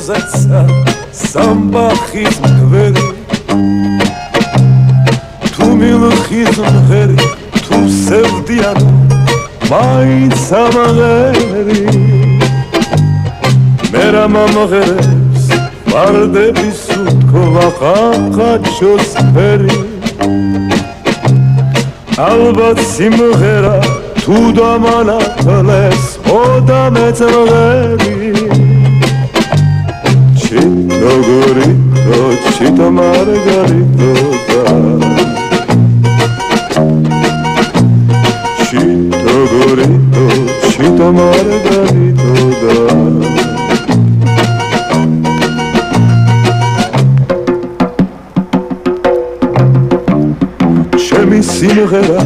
როზეცა სამბახის მქვერი თუ მილხის მღერი თუ სევდიანო მაინც ამღერი მერა მომღერებს ვარდების უთქვა ხახაჩოს ფერი ალბათ სიმღერა თუ დამანათლეს ხოდა მეწმღერი ჩიტო გორიტო ჩიტო მარგარიტო ჩიტო გორიტო ჩიტო მარგარიტო ჩემი სიმღერა